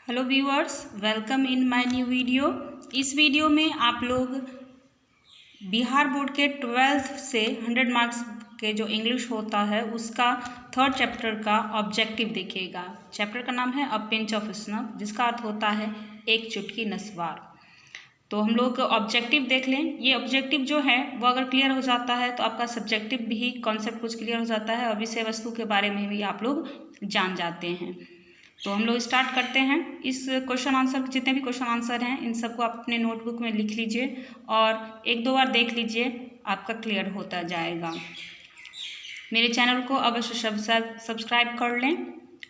Hello viewers, welcome in my new video. इस video में आप लोग बिहार बोर्ड के 12th से 100 मार्क्स के जो इंग्लिश होता है उसका 3rd चैप्टर का ऑब्जेक्टिव देखिएगा। चैप्टर का नाम है अ पिंच ऑफ स्नफ, जिसका अर्थ होता है एक चुटकी नस्वार। तो हम लोग ऑब्जेक्टिव देख लें। ये ऑब्जेक्टिव जो है वो अगर क्लियर हो जाता है तो आपका सब्जेक्टिव भी कॉन्सेप्ट कुछ क्लियर हो जाता है और विषय वस्तु के बारे में भी आप लोग जान जाते हैं। तो हम लोग स्टार्ट करते हैं। इस क्वेश्चन आंसर जितने भी क्वेश्चन आंसर हैं इन सबको आप अपने नोटबुक में लिख लीजिए और एक दो बार देख लीजिए, आपका क्लियर होता जाएगा। मेरे चैनल को अवश्य सब्सक्राइब कर लें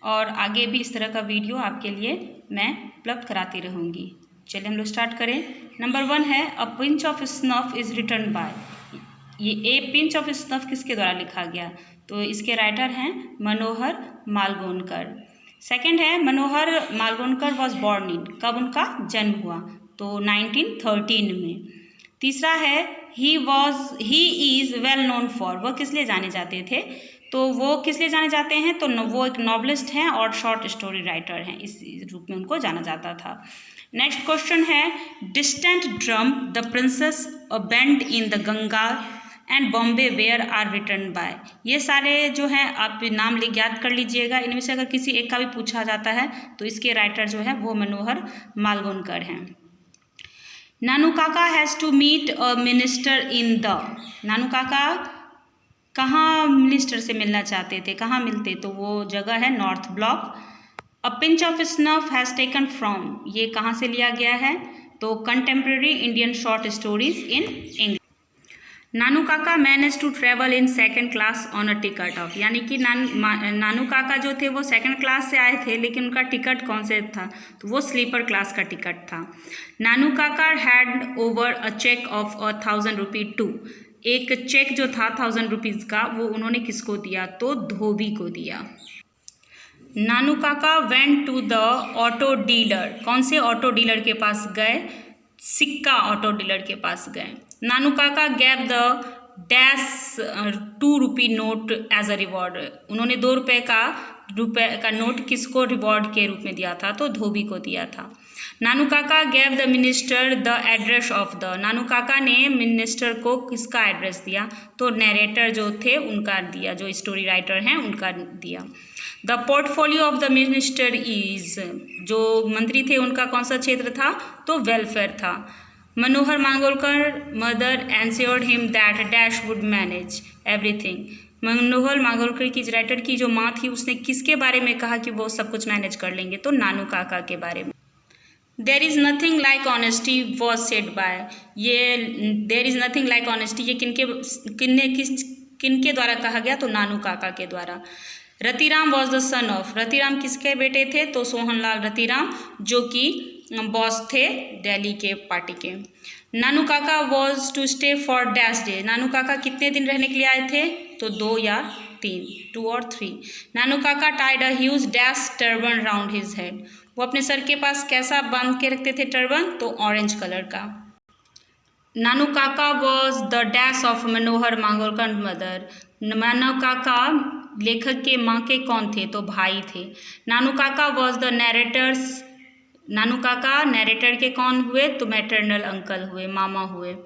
और आगे भी इस तरह का वीडियो आपके लिए मैं उपलब्ध कराती रहूँगी। चलिए हम लोग स्टार्ट करें। नंबर 1 है a pinch of snuff is written by. ये ए पिंच ऑफ स्नफ किसके द्वारा लिखा गया? तो इसके राइटर हैं मनोहर मालगोनकर। सेकंड है मनोहर मालगोनकर वॉज बॉर्न इन, कब उनका जन्म हुआ? तो 1913 में। तीसरा है he is well known for, वह किस लिए जाने जाते थे? तो वो किस लिए जाने जाते हैं? तो वो एक नॉवलिस्ट हैं और शॉर्ट स्टोरी राइटर हैं, इस रूप में उनको जाना जाता था। नेक्स्ट क्वेश्चन है distant drum the princess a bend in the Ganga and Bombay where are return by. ये सारे जो हैं आप नाम याद कर लीजिएगा। इनमें से अगर किसी एक का भी पूछा जाता है तो इसके राइटर जो है वो मनोहर मालगोनकर हैं। Nanu Kaka has to meet a minister in the. Nanu Kaka कहाँ मिनिस्टर से मिलना चाहते थे, कहाँ मिलते? तो वो जगह है north block. A pinch of snuff has taken from, ये कहाँ से लिया गया है? तो contemporary Indian short stories in English. Nanu Kaka manage to travel in second class on a ticket of, यानी कि नानू काका जो थे वो सेकंड क्लास से आए थे, लेकिन उनका टिकट कौन से था? तो वो स्लीपर क्लास का टिकट था। Nanu Kaka had over a cheque of 1000 rupee to, एक चेक जो था 1000 रुपीज़ का वो उन्होंने किसको दिया? तो धोबी को दिया। Nanu Kaka went to the auto dealer, कौन से ऑटो डीलर के पास गए? सिक्का ऑटो डीलर के पास गए। Nanu Kaka gave the dash 2 rupee note as a reward, उन्होंने 2 रुपये का नोट किसको रिवॉर्ड के रूप में दिया था? तो धोबी को दिया था। Nanu Kaka gave the minister the address of the, Nanu Kaka ने मिनिस्टर को किसका एड्रेस दिया? तो नरेटर जो थे उनका दिया, जो स्टोरी राइटर हैं उनका दिया। The portfolio of the minister is, जो मंत्री थे उनका कौन सा क्षेत्र था? तो वेलफेयर था। Manohar Malgonkar mother ensured him that dash would manage everything, Manohar Malgonkar की राइटर की जो माँ थी उसने किसके बारे में कहा कि वो सब कुछ मैनेज कर लेंगे? तो नानू काका के बारे में। There is nothing like honesty was said by, ये there is nothing like honesty ये किनके द्वारा कहा गया? तो नानू काका के द्वारा। Ratiram was the son of, Ratiram किसके बेटे थे? तो सोहनलाल रतिराम, जो कि बॉस थे दिल्ली के पार्टी के। Nanu Kaka was to stay for dash day, Nanu Kaka कितने दिन रहने के लिए आए थे? तो 2 या 3, 2 और 3। नानू काका Tide a huge dash turban round his head, वो अपने सर के पास कैसा बांध के रखते थे टर्बन? तो ऑरेंज कलर का। Nanu Kaka was the dash of Manohar Malgonkar mother, Nanu Kaka लेखक के माँ के कौन थे? तो भाई थे। नानू काका वॉज द नैरेटर्स, नानू काका नैरेटर के कौन हुए? तो मैटरनल अंकल हुए, मामा हुए।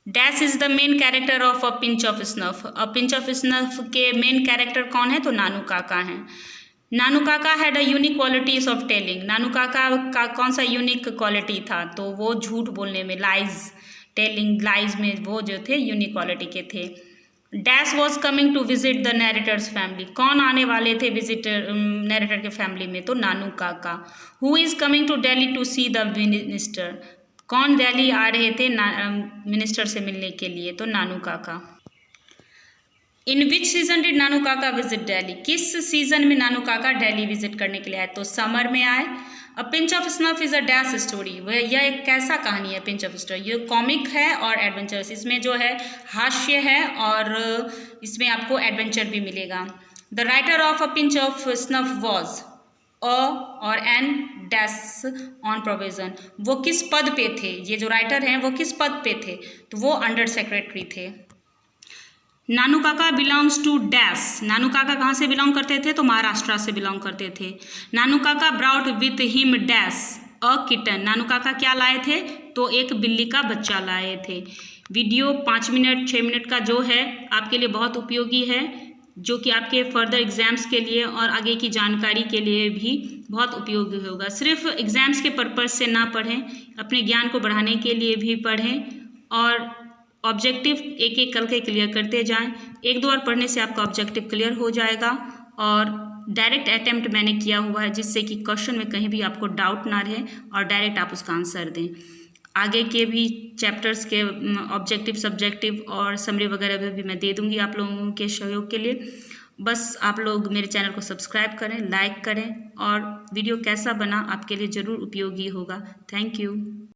Dash is the main character of a pinch of snuff, a pinch of snuff के मेन कैरेक्टर कौन है? तो नानू काका हैं। Nanu Kaka had a unique qualities of telling, Nanu Kaka का कौन सा यूनिक क्वालिटी था? तो वो झूठ बोलने में, लाइज टेलिंग, लाइज में वो जो थे यूनिक क्वालिटी के थे। Dash was coming to visit the narrator's family, कौन आने वाले थे विजिटर नैरेटर के फैमिली में? तो Nanu Kaka. Who is coming to Delhi to see the minister, कौन दिल्ली आ रहे थे मिनिस्टर से मिलने के लिए? तो नानू काका। इन विच सीजन डिड नानू काका विजिट दिल्ली, किस सीजन में नानू काका दिल्ली विजिट करने के लिए आए? तो समर में आए। अ pinch of snuff is a dash story, वह यह एक कैसा कहानी है? पिंच ऑफ स्टोरी, ये कॉमिक है और एडवेंचरस, इसमें जो है हास्य है और इसमें आपको एडवेंचर भी मिलेगा। The writer of a pinch of snuff was a और एन डैश ऑन प्रोविजन, वो किस पद पे थे? ये जो राइटर हैं वो किस पद पे थे? तो वो अंडर सेक्रेटरी थे। नानू काका बिलोंग्स टू डैश। नानू काका कहाँ से बिलोंग करते थे? तो महाराष्ट्र से बिलोंग करते थे। Nanu Kaka brought with him dash a kitten. Nanu Kaka क्या लाए थे? तो एक बिल्ली का बच्चा लाए थे। वीडियो 5 मिनट 6 मिनट का जो है आपके लिए बहुत उपयोगी है, जो कि आपके फर्दर एग्ज़ाम्स के लिए और आगे की जानकारी के लिए भी बहुत उपयोगी होगा। सिर्फ एग्ज़ाम्स के पर्पज़ से ना पढ़ें, अपने ज्ञान को बढ़ाने के लिए भी पढ़ें और ऑब्जेक्टिव एक एक करके क्लियर करते जाएं। 1-2 बार पढ़ने से आपका ऑब्जेक्टिव क्लियर हो जाएगा और डायरेक्ट अटैम्प्ट मैंने किया हुआ है, जिससे कि क्वेश्चन में कहीं भी आपको डाउट ना रहे और डायरेक्ट आप उसका आंसर दें। आगे के भी चैप्टर्स के ऑब्जेक्टिव, सब्जेक्टिव और समरी वगैरह भी मैं दे दूँगी आप लोगों के सहयोग के लिए। बस आप लोग मेरे चैनल को सब्सक्राइब करें, लाइक करें और वीडियो कैसा बना आपके लिए ज़रूर उपयोगी होगा। Thank you.